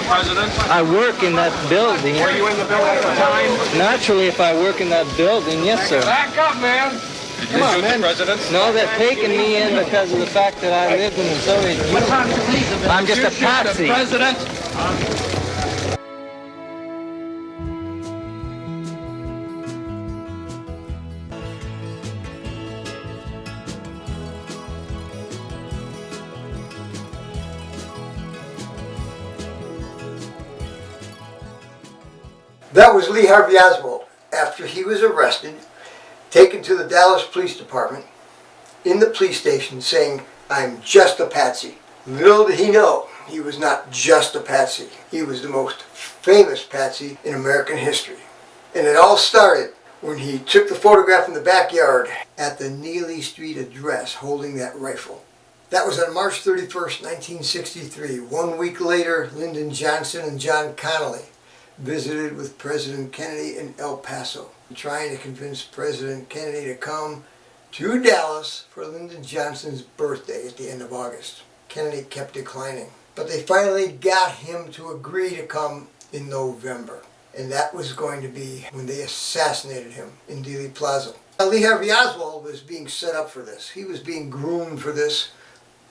President? I work in that building. Were you in the building at the time? Naturally, if I work in that building, yes, sir. Back up, man. Did you shoot the President? No, they're taking me in because of the fact that I lived in the Soviet Union. I'm just a patsy. The President? That was Lee Harvey Oswald after he was arrested, taken to the Dallas Police Department, in the police station saying, "I'm just a patsy." Little did he know, he was not just a patsy. He was the most famous patsy in American history. And it all started when he took the photograph in the backyard at the Neely Street address holding that rifle. That was on March 31st, 1963. 1 week later, Lyndon Johnson and John Connally visited with President Kennedy in El Paso, trying to convince President Kennedy to come to Dallas for Lyndon Johnson's birthday at the end of August. Kennedy kept declining, but they finally got him to agree to come in November, and that was going to be when they assassinated him in Dealey Plaza. Now, Lee Harvey Oswald was being set up for this. He was being groomed for this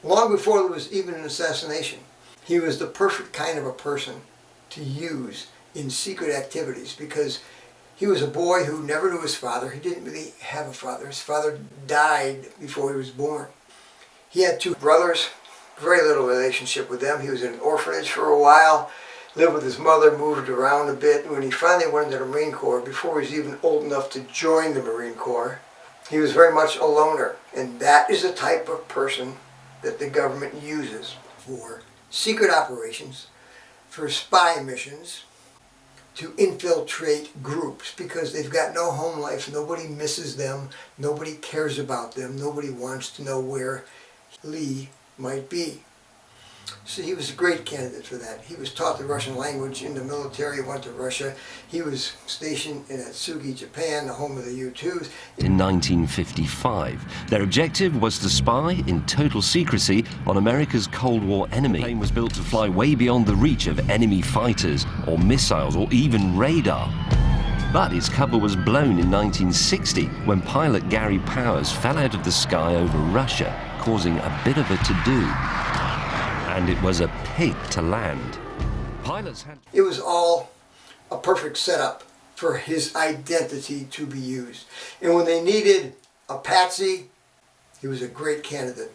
long before there was even an assassination. He was the perfect kind of a person to use in secret activities because he was a boy who never knew his father. He didn't really have a father. His father died before he was born. He had two brothers, very little relationship with them. He was in an orphanage for a while, lived with his mother, moved around a bit. When he finally went into the Marine Corps, before he was even old enough to join the Marine Corps, he was very much a loner. And that is the type of person that the government uses for secret operations, for spy missions, to infiltrate groups because they've got no home life, nobody misses them, nobody cares about them, nobody wants to know where Lee might be. So he was a great candidate for that. He was taught the Russian language in the military, went to Russia. He was stationed in Atsugi, Japan, the home of the U-2s. In 1955, their objective was to spy in total secrecy on America's Cold War enemy. The plane was built to fly way beyond the reach of enemy fighters or missiles or even radar. But its cover was blown in 1960 when pilot Gary Powers fell out of the sky over Russia, causing a bit of a to-do. And it was a pig to land. Pilots had... It was all a perfect setup for his identity to be used. And when they needed a patsy, he was a great candidate.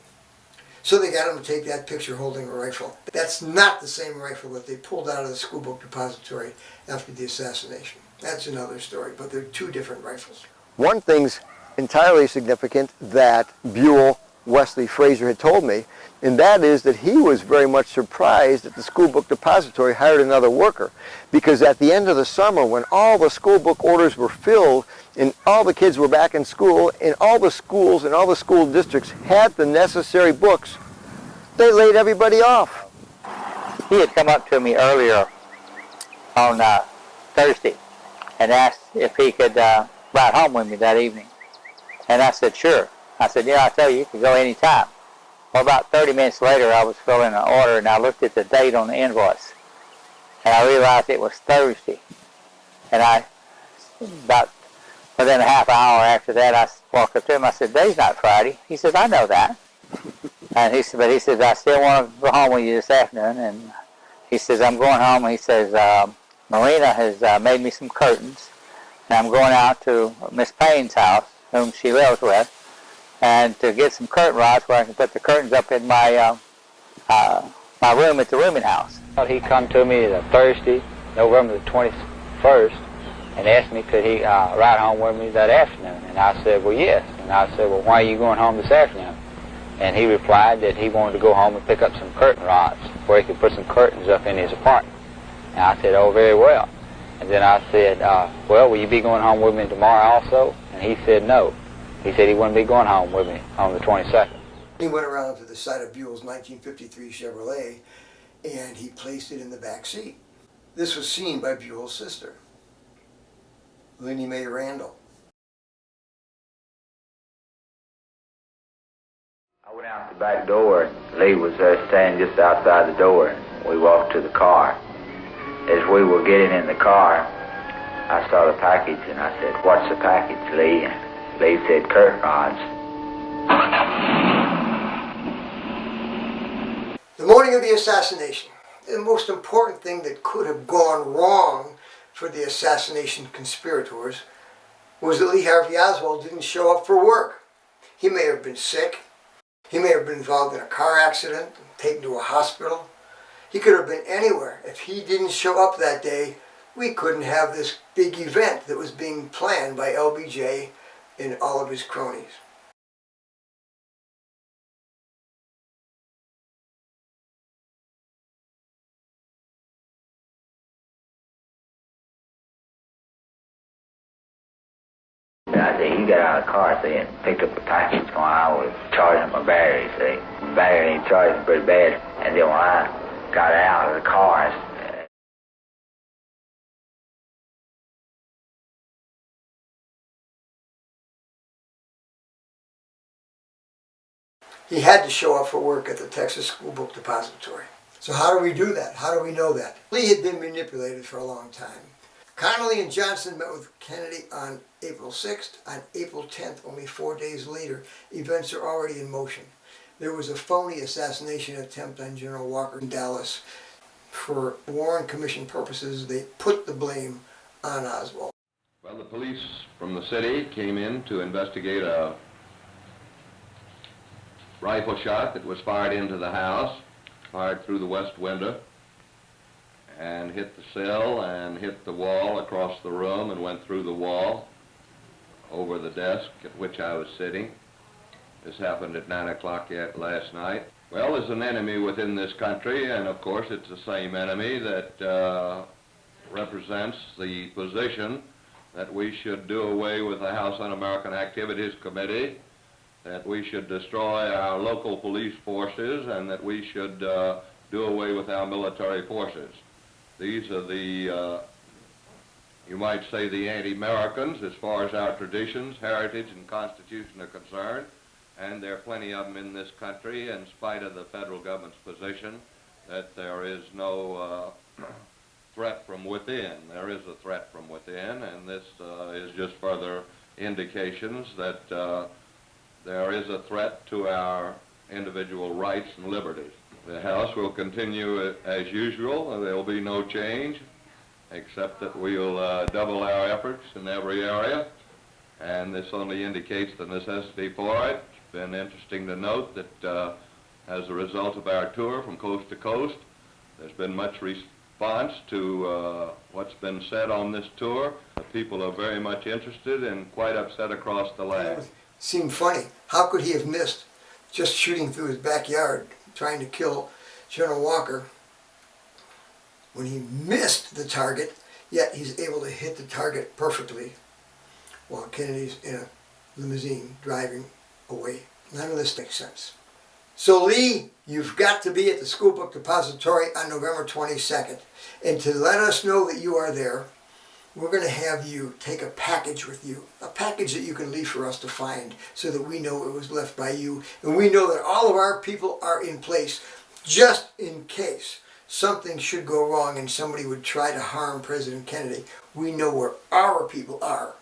So they got him to take that picture holding a rifle. That's not the same rifle that they pulled out of the School Book Depository after the assassination. That's another story, but they're two different rifles. One thing's entirely significant that Buell Wesley Fraser had told me, and that is that he was very much surprised that the School Book Depository hired another worker, because at the end of the summer, when all the school book orders were filled and all the kids were back in school and all the schools and all the school districts had the necessary books, they laid everybody off. He had come up to me earlier on Thursday and asked if he could ride home with me that evening, and I said sure. I said, yeah, I tell you, you can go any time. Well, about 30 minutes later, I was filling an order, and I looked at the date on the invoice, and I realized it was Thursday. And about within a half hour after that, I walked up to him. I said, "Today's not Friday." He says, "I know that." And he said, "But he says I still want to go home with you this afternoon." And he says, "I'm going home." And he says, "Marina has made me some curtains, and I'm going out to Miss Payne's house, whom she lives with, and to get some curtain rods where I can put the curtains up in my my room at the rooming house." He come to me Thursday, November the 21st, and asked me could he ride home with me that afternoon. And I said, well, yes. And I said, well, why are you going home this afternoon? And he replied that he wanted to go home and pick up some curtain rods where he could put some curtains up in his apartment. And I said, oh, very well. And then I said, well, will you be going home with me tomorrow also? And he said no. He said he wouldn't be going home with me on the 22nd. He went around to the side of Buell's 1953 Chevrolet, and he placed it in the back seat. This was seen by Buell's sister, Linnie Mae Randall. I went out the back door, and Lee was there standing just outside the door, and we walked to the car. as we were getting in the car, I saw the package and I said, "What's the package, Lee?" And Lee said, "Curtain rods." The morning of the assassination, the most important thing that could have gone wrong for the assassination conspirators was that Lee Harvey Oswald didn't show up for work. He may have been sick. He may have been involved in a car accident, taken to a hospital. He could have been anywhere. If he didn't show up that day, we couldn't have this big event that was being planned by LBJ and all of his cronies. I said, "He got out of the car, see, and picked up the package when I was charging my battery, see. My battery ain't charging pretty bad. And then when I got out of the car, he had to show up for work at the Texas School Book Depository. So how do we do that? How do we know that? Lee had been manipulated for a long time. Connally and Johnson met with Kennedy on April 6th. On April 10th, only 4 days later, events are already in motion. There was a phony assassination attempt on General Walker in Dallas. For Warren Commission purposes, they put the blame on Oswald. Well, the police from the city came in to investigate a rifle shot that was fired into the house, fired through the west window, and hit the sill and hit the wall across the room and went through the wall over the desk at which I was sitting. This happened at 9 o'clock last night. Well, there's an enemy within this country, and of course it's the same enemy that represents the position that we should do away with the House Un-American Activities Committee, that we should destroy our local police forces, and that we should do away with our military forces. These are the, you might say, the anti-Americans as far as our traditions, heritage, and Constitution are concerned, and there are plenty of them in this country in spite of the federal government's position that there is no threat from within. There is a threat from within, and this is just further indications that there is a threat to our individual rights and liberties. The House will continue as usual. There will be no change, except that we'll double our efforts in every area, and this only indicates the necessity for it. It's been interesting to note that as a result of our tour from coast to coast, there's been much response to what's been said on this tour. People are very much interested and quite upset across the land. It seemed funny. How could he have missed just shooting through his backyard, trying to kill General Walker, when he missed the target, yet he's able to hit the target perfectly while Kennedy's in a limousine driving away. None of this makes sense. So Lee, you've got to be at the School Book Depository on November 22nd. And to let us know that you are there, we're going to have you take a package with you, a package that you can leave for us to find so that we know it was left by you. And we know that all of our people are in place just in case something should go wrong and somebody would try to harm President Kennedy. We know where our people are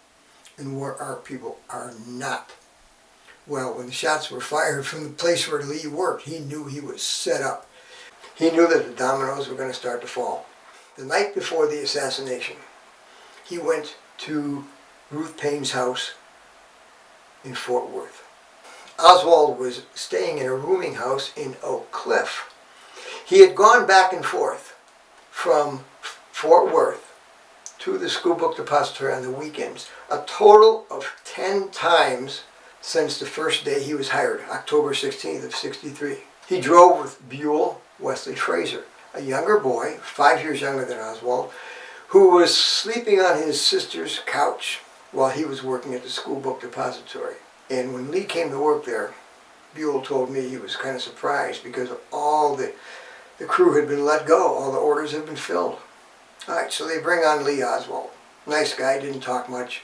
and where our people are not. Well, when the shots were fired from the place where Lee worked, he knew he was set up. He knew that the dominoes were going to start to fall. The night before the assassination, he went to Ruth Payne's house in Fort Worth. Oswald was staying in a rooming house in Oak Cliff. He had gone back and forth from Fort Worth to the School Book Depository on the weekends, a total of 10 times since the first day he was hired, October 16th of '63. He drove with Buell Wesley Fraser, a younger boy, 5 years younger than Oswald, who was sleeping on his sister's couch while he was working at the School Book Depository. And when Lee came to work there, Buell told me he was kind of surprised because all the crew had been let go, all the orders had been filled. All right, so they bring on Lee Oswald. Nice guy, didn't talk much.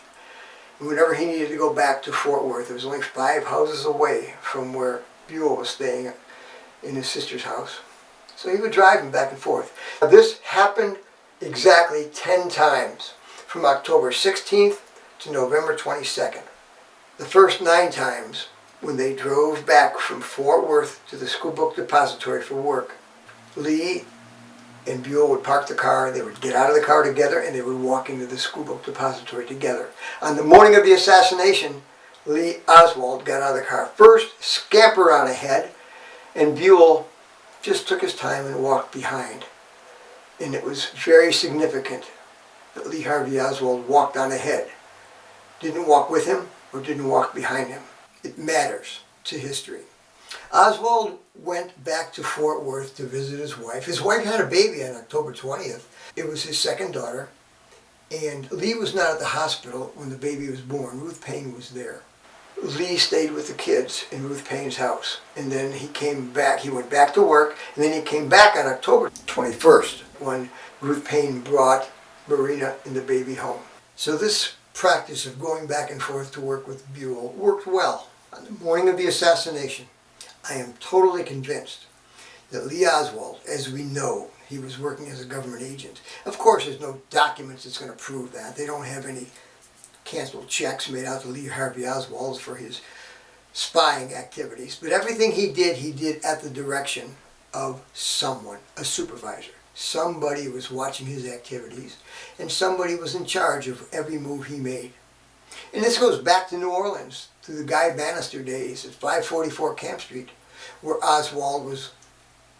And whenever he needed to go back to Fort Worth, it was only 5 houses away from where Buell was staying in his sister's house. So he would drive him back and forth. This happened exactly 10 times from October 16th to November 22nd. The first 9 times, when they drove back from Fort Worth to the School Book Depository for work, Lee and Buell would park the car, they would get out of the car together, and they would walk into the School Book Depository together. On the morning of the assassination, Lee Oswald got out of the car first, scampered on ahead, and Buell just took his time and walked behind. And it was very significant that Lee Harvey Oswald walked on ahead. Didn't walk with him or didn't walk behind him. It matters to history. Oswald went back to Fort Worth to visit his wife. His wife had a baby on October 20th. It was his second daughter. And Lee was not at the hospital when the baby was born. Ruth Payne was there. Lee stayed with the kids in Ruth Payne's house. And then he came back. He went back to work. And then he came back on October 21st when Ruth Payne brought Marina and the baby home. So this practice of going back and forth to work with Buell worked well. On the morning of the assassination, I am totally convinced that Lee Oswald, as we know, he was working as a government agent. Of course, there's no documents that's going to prove that. They don't have any canceled checks made out to Lee Harvey Oswald for his spying activities. But everything he did at the direction of someone, a supervisor. Somebody was watching his activities, and somebody was in charge of every move he made. And this goes back to New Orleans, to the Guy Bannister days at 544 Camp Street, where Oswald was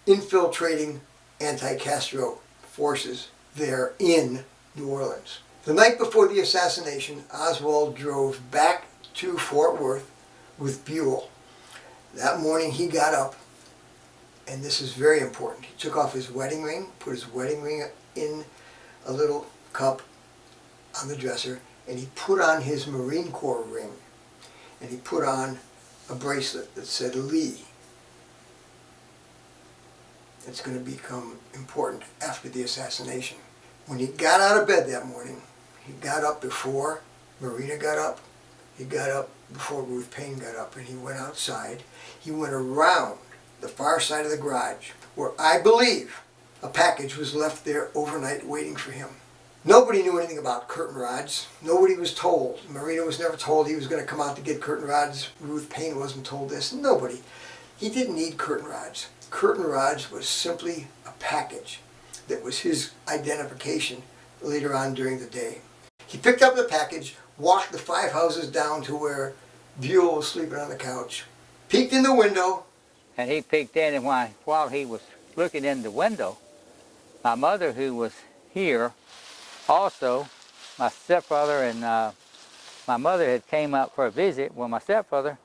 infiltrating anti-Castro forces there in New Orleans. The night before the assassination, Oswald drove back to Fort Worth with Buell. That morning he got up, and this is very important. He took off his wedding ring, put his wedding ring in a little cup on the dresser, and he put on his Marine Corps ring. And he put on a bracelet that said Lee. It's going to become important after the assassination. When he got out of bed that morning, he got up before Marina got up. He got up before Ruth Payne got up, and he went outside. He went around the far side of the garage, where I believe a package was left there overnight waiting for him. Nobody knew anything about curtain rods. Nobody was told. Marina was never told he was going to come out to get curtain rods. Ruth Payne wasn't told this. Nobody. He didn't need curtain rods. Curtain rods was simply a package that was his identification later on during the day. He picked up the package, walked the 5 houses down to where Buell was sleeping on the couch, peeked in the window. And he peeked in, and while he was looking in the window, my mother, who was here, also, my stepfather and my mother had came up for a visit. Well, my stepfather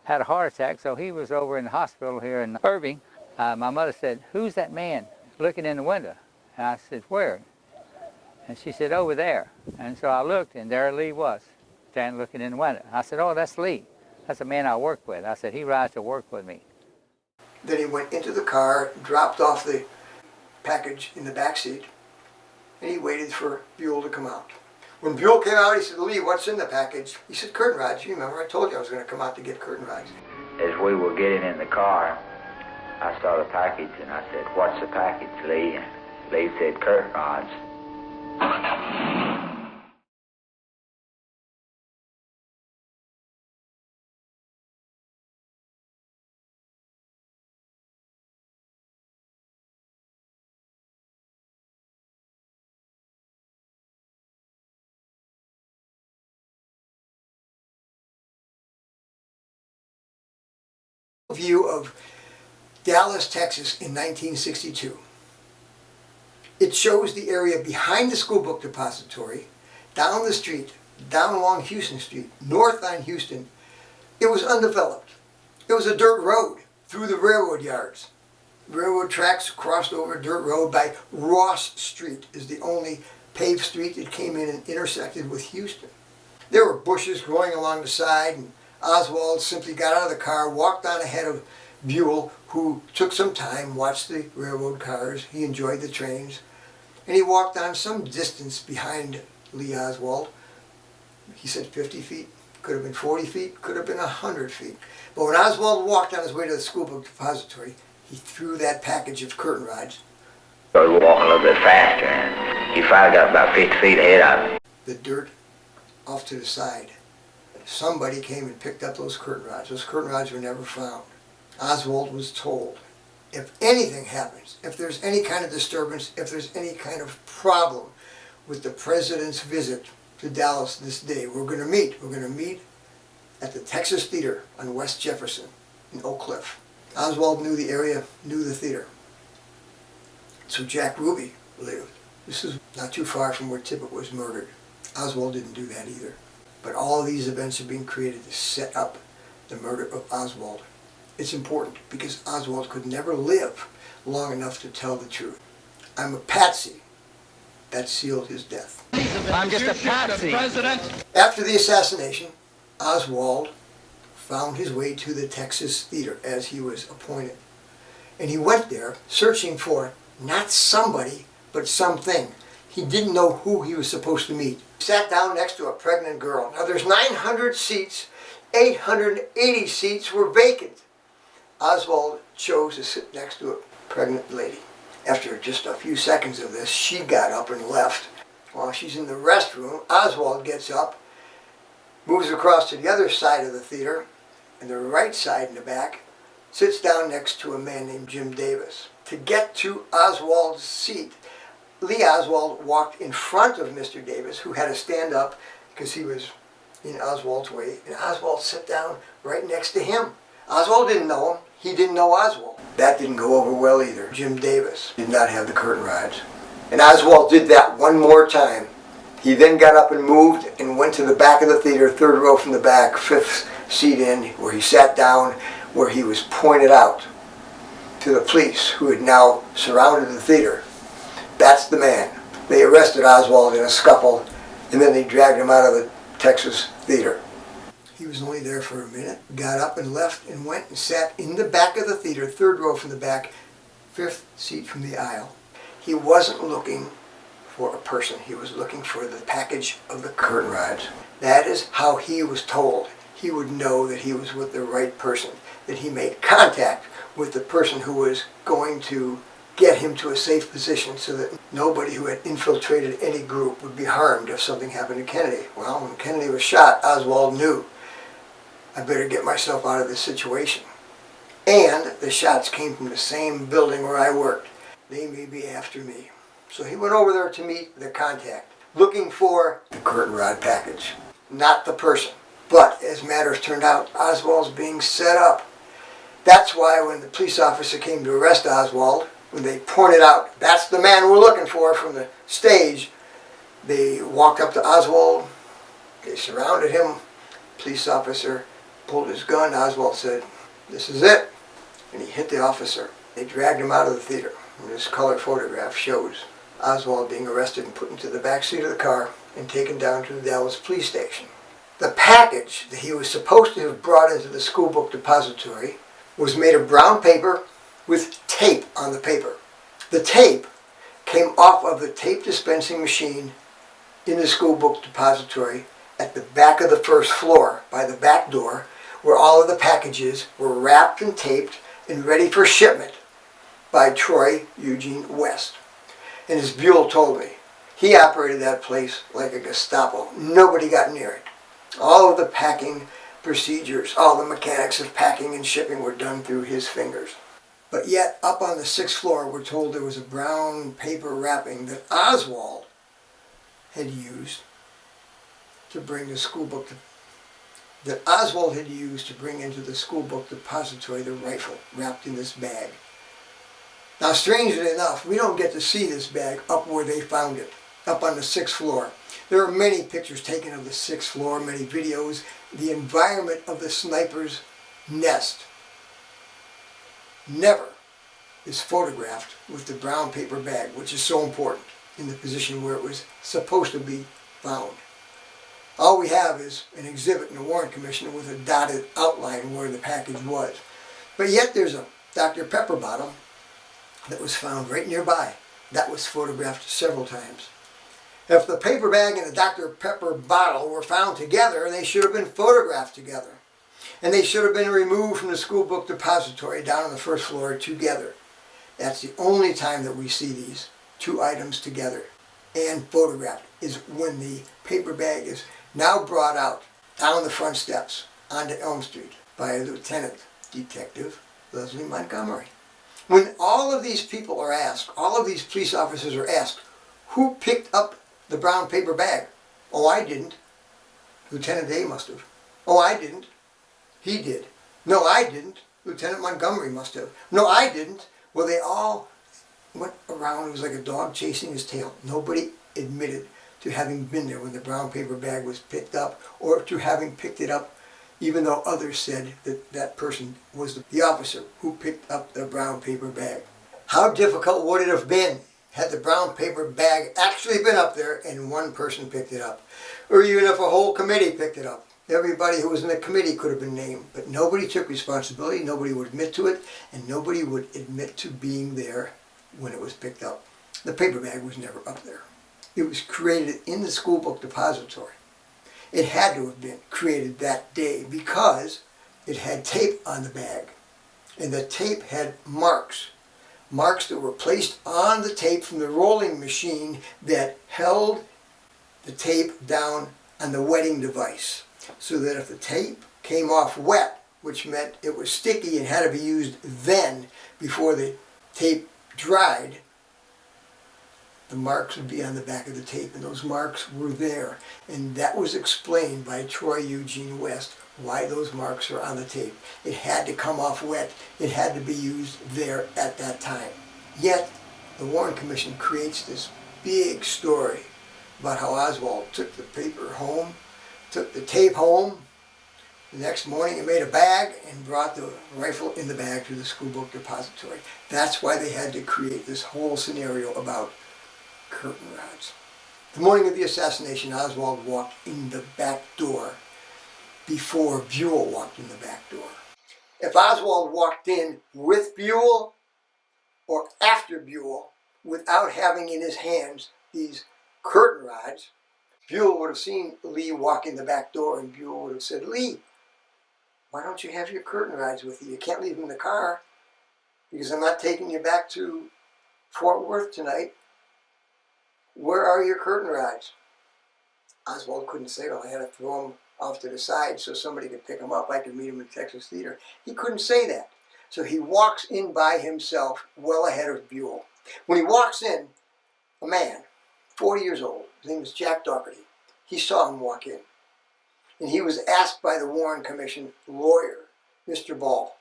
had a heart attack, so he was over in the hospital here in Irving. My mother said, "Who's that man looking in the window?" And I said, "Where?" And she said, "Over there." And so I looked, and there Lee was, standing looking in the window. I said, "Oh, that's Lee. That's the man I work with." I said, "He rides to work with me." Then he went into the car, dropped off the package in the back seat, and he waited for Buell to come out. When Buell came out, he said, "Lee, what's in the package?" He said, "Curtain rods. You remember, I told you I was going to come out to get curtain rods." As we were getting in the car, I saw the package, and I said, "What's the package, Lee?" And Lee said, "Curtain rods." View of Dallas, Texas in 1962. It shows the area behind the School Book Depository, down the street, down along Houston Street, north on Houston. It was undeveloped. It was a dirt road through the railroad yards. Railroad tracks crossed over a dirt road by Ross Street is the only paved street that came in and intersected with Houston. There were bushes growing along the side, and Oswald simply got out of the car, walked on ahead of Buell, who took some time, watched the railroad cars. He enjoyed the trains. And he walked on some distance behind Lee Oswald. He said 50 feet, could have been 40 feet, could have been 100 feet. But when Oswald walked on his way to the School Book Depository, he threw that package of curtain rods Started walking a little bit faster, and he finally got about 50 feet ahead of me. The dirt off to the side. Somebody came and picked up those curtain rods. Those curtain rods were never found. Oswald was told, if anything happens, if there's any kind of disturbance, if there's any kind of problem with the president's visit to Dallas this day, we're going to meet. We're going to meet at the Texas Theater on West Jefferson in Oak Cliff. Oswald knew the area, knew the theater. So Jack Ruby lived. This is not too far from where Tippit was murdered. Oswald didn't do that either. But all of these events are being created to set up the murder of Oswald. It's important because Oswald could never live long enough to tell the truth. I'm a patsy. That sealed his death. I'm just a patsy. After the assassination, Oswald found his way to the Texas Theater as he was appointed. And he went there searching for not somebody, but something. He didn't know who he was supposed to meet. He sat down next to a pregnant girl. Now there's 900 seats, 880 seats were vacant. Oswald chose to sit next to a pregnant lady. After just a few seconds of this, she got up and left. While she's in the restroom, Oswald gets up, moves across to the other side of the theater, and the right side in the back, sits down next to a man named Jim Davis. To get to Oswald's seat, Lee Oswald walked in front of Mr. Davis, who had to stand up because he was in Oswald's way, and Oswald sat down right next to him. Oswald didn't know him. He didn't know Oswald. That didn't go over well either. Jim Davis did not have the curtain rods. And Oswald did that one more time. He then got up and moved and went to the back of the theater, third row from the back, fifth seat in, where he sat down, where he was pointed out to the police who had now surrounded the theater. That's the man. They arrested Oswald in a scuffle, and then they dragged him out of the Texas Theater. He was only there for a minute, got up and left and went and sat in the back of the theater, third row from the back, fifth seat from the aisle. He wasn't looking for a person. He was looking for the package of the curtain rods. That is how he was told. He would know that he was with the right person, that he made contact with the person who was going to get him to a safe position so that nobody who had infiltrated any group would be harmed if something happened to Kennedy. Well, when Kennedy was shot, Oswald knew, I better get myself out of this situation. And the shots came from the same building where I worked. They may be after me. So he went over there to meet the contact, looking for the curtain rod package, not the person. But as matters turned out, Oswald's being set up. That's why when the police officer came to arrest Oswald, when they pointed out, that's the man we're looking for from the stage, they walked up to Oswald, they surrounded him, police officer pulled his gun, Oswald said, this is it, and he hit the officer. They dragged him out of the theater, and this color photograph shows Oswald being arrested and put into the back seat of the car and taken down to the Dallas police station. The package that he was supposed to have brought into the school book depository was made of brown paper with tape on the paper. The tape came off of the tape dispensing machine in the school book depository at the back of the first floor by the back door, where all of the packages were wrapped and taped and ready for shipment by Troy Eugene West. And as Buell told me, he operated that place like a Gestapo. Nobody got near it. All of the packing procedures, all the mechanics of packing and shipping were done through his fingers. But yet, up on the 6th floor, we're told there was a brown paper wrapping that Oswald had used to bring the school book into the school book depository, the rifle wrapped in this bag. Now, strangely enough, we don't get to see this bag up where they found it, up on the 6th floor. There are many pictures taken of the 6th floor, many videos. The environment of the sniper's nest never is photographed with the brown paper bag, which is so important in the position where it was supposed to be found. All we have is an exhibit in the Warren Commission with a dotted outline where the package was. But yet there's a Dr. Pepper bottle that was found right nearby. That was photographed several times. If the paper bag and the Dr. Pepper bottle were found together, they should have been photographed together. And they should have been removed from the school book depository down on the 1st floor together. That's the only time that we see these two items together and photographed, is when the paper bag is now brought out down the front steps onto Elm Street by Lieutenant Detective Leslie Montgomery. When all of these people are asked, all of these police officers are asked, who picked up the brown paper bag? Oh, I didn't. Lieutenant A must have. Oh, I didn't. He did. No, I didn't. Lieutenant Montgomery must have. No, I didn't. Well, they all went around. It was like a dog chasing his tail. Nobody admitted to having been there when the brown paper bag was picked up, or to having picked it up, even though others said that that person was the officer who picked up the brown paper bag. How difficult would it have been had the brown paper bag actually been up there and one person picked it up? Or even if a whole committee picked it up. Everybody who was in the committee could have been named, but nobody took responsibility, nobody would admit to it, and nobody would admit to being there when it was picked up. The paper bag was never up there. It was created in the school book depository. It had to have been created that day because it had tape on the bag, and the tape had marks that were placed on the tape from the rolling machine that held the tape down on the wetting device, so that if the tape came off wet, which meant it was sticky and had to be used then before the tape dried, the marks would be on the back of the tape, and those marks were there. And that was explained by Troy Eugene West, why those marks are on the tape. It had to come off wet. It had to be used there at that time. Yet, the Warren Commission creates this big story about how Oswald took the paper home, took the tape home. The next morning he made a bag and brought the rifle in the bag to the school book depository. That's why they had to create this whole scenario about curtain rods. The morning of the assassination, Oswald walked in the back door before Buell walked in the back door. If Oswald walked in with Buell or after Buell without having in his hands these curtain rods, Buell would have seen Lee walk in the back door, and Buell would have said, Lee, why don't you have your curtain rods with you? You can't leave them in the car because I'm not taking you back to Fort Worth tonight. Where are your curtain rods? Oswald couldn't say, well, I had to throw them off to the side so somebody could pick them up. I could meet them in Texas Theater. He couldn't say that. So he walks in by himself, well ahead of Buell. When he walks in, a man, 40 years old, his name is Jack Dougherty, he saw him walk in. And he was asked by the Warren Commission lawyer, Mr. Buell,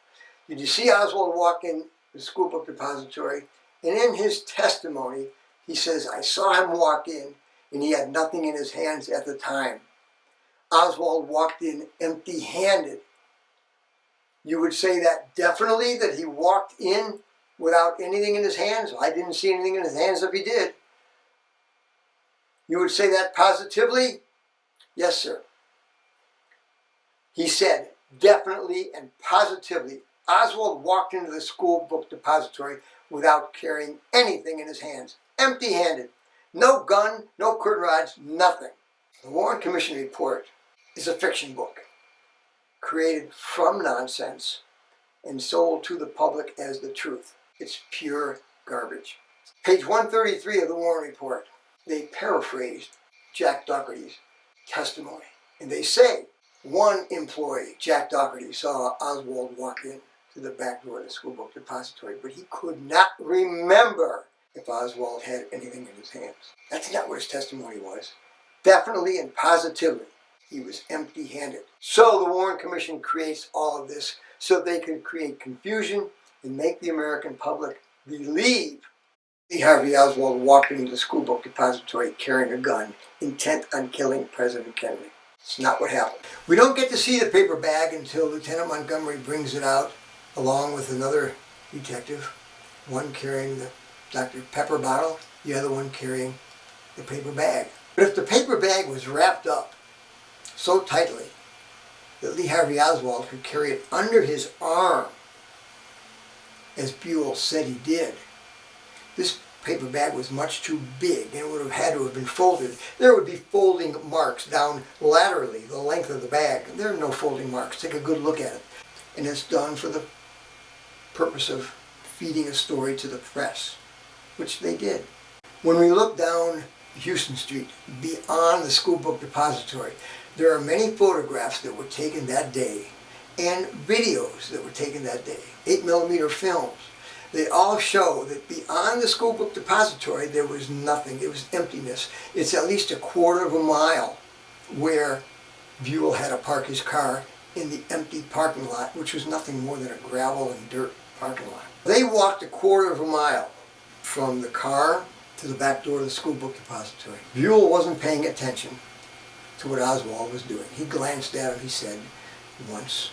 did you see Oswald walk in the school book depository? And in his testimony, he says, I saw him walk in, and he had nothing in his hands at the time. Oswald walked in empty-handed. You would say that definitely, that he walked in without anything in his hands? I didn't see anything in his hands if he did. You would say that positively? Yes, sir. He said, definitely and positively, Oswald walked into the school book depository without carrying anything in his hands. Empty-handed. No gun, no curtain rods, nothing. The Warren Commission report is a fiction book created from nonsense and sold to the public as the truth. It's pure garbage. Page 133 of the Warren report, they paraphrased Jack Dougherty's testimony. And they say, one employee, Jack Dougherty, saw Oswald walk in to the back door of the school book depository, but he could not remember if Oswald had anything in his hands. That's not what his testimony was. Definitely and positively, he was empty-handed. So the Warren Commission creates all of this so they can create confusion and make the American public believe Lee Harvey Oswald walked into the school book depository carrying a gun, intent on killing President Kennedy. It's not what happened. We don't get to see the paper bag until Lieutenant Montgomery brings it out along with another detective, one carrying the Dr. Pepper bottle, the other one carrying the paper bag. But if the paper bag was wrapped up so tightly that Lee Harvey Oswald could carry it under his arm, as Buell said he did, this paper bag was much too big and it would have had to have been folded. There would be folding marks down laterally, the length of the bag. There are no folding marks. Take a good look at it. And it's done for the purpose of feeding a story to the press, which they did. When we look down Houston Street, beyond the School Book Depository, there are many photographs that were taken that day and videos that were taken that day, 8mm films. They all show that beyond the School Book Depository there was nothing. It was emptiness. It's at least a quarter of a mile where Buell had to park his car in the empty parking lot, which was nothing more than a gravel and dirt parking lot. They walked a quarter of a mile from the car to the back door of the School Book Depository. Buell wasn't paying attention to what Oswald was doing. He glanced at him, he said, once.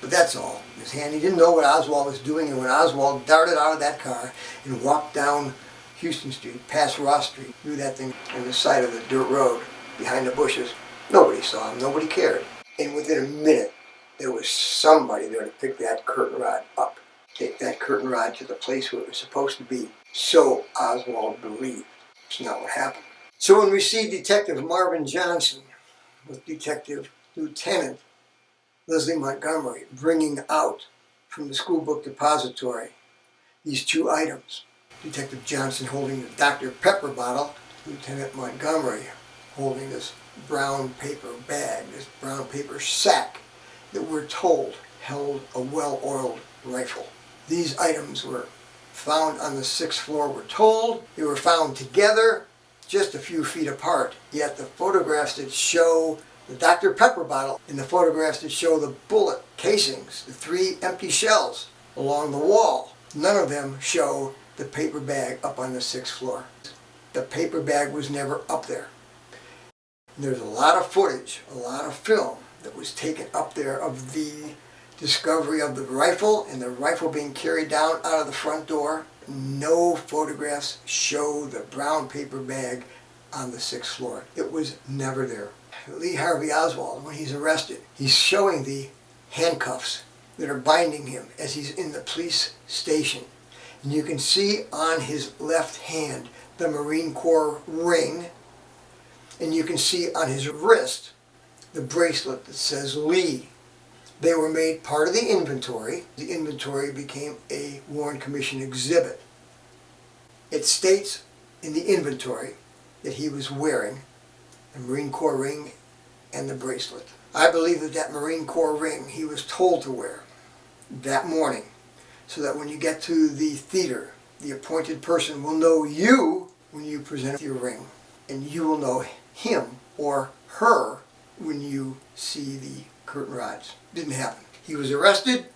But that's all. His hand, he didn't know what Oswald was doing, and when Oswald darted out of that car and walked down Houston Street, past Ross Street, through that thing on the side of the dirt road, behind the bushes, nobody saw him, nobody cared. And within a minute, there was somebody there to pick that curtain rod up, take that curtain rod to the place where it was supposed to be. So Oswald believed. It's not what happened. So when we see Detective Marvin Johnson with Detective Lieutenant Leslie Montgomery bringing out from the School Book Depository these two items, Detective Johnson holding the Dr. Pepper bottle, Lieutenant Montgomery holding this brown paper bag, this brown paper sack that we're told held a well-oiled rifle. These items were found on the 6th floor, we're told. They were found together, just a few feet apart, yet the photographs that show the Dr. Pepper bottle and the photographs that show the bullet casings, the 3 empty shells along the wall, none of them show the paper bag up on the 6th floor. The paper bag was never up there. There's a lot of footage, a lot of film that was taken up there of the discovery of the rifle and the rifle being carried down out of the front door. No photographs show the brown paper bag on the 6th floor. It was never there. Lee Harvey Oswald, when he's arrested, he's showing the handcuffs that are binding him as he's in the police station. And you can see on his left hand the Marine Corps ring, and you can see on his wrist the bracelet that says Lee. They were made part of the inventory. The inventory became a Warren Commission exhibit. It states in the inventory that he was wearing the Marine Corps ring and the bracelet. I believe that that Marine Corps ring he was told to wear that morning, so that when you get to the theater, the appointed person will know you when you present your ring, and you will know him or her when you see the curtain rods. Didn't happen. He was arrested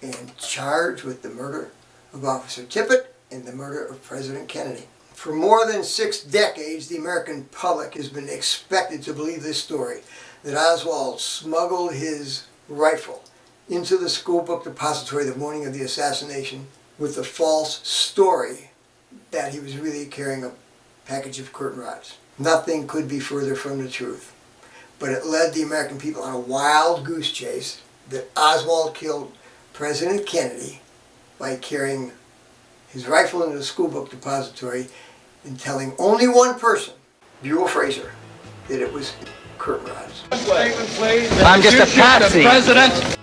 and charged with the murder of Officer Tippit and the murder of President Kennedy. For more than 6 decades, the American public has been expected to believe this story, that Oswald smuggled his rifle into the School Book Depository the morning of the assassination with the false story that he was really carrying a package of curtain rods. Nothing could be further from the truth. But it led the American people on a wild goose chase that Oswald killed President Kennedy by carrying his rifle into the School Book Depository and telling only one person, Buell Fraser, that it was curtain rods. I'm just a patsy. President.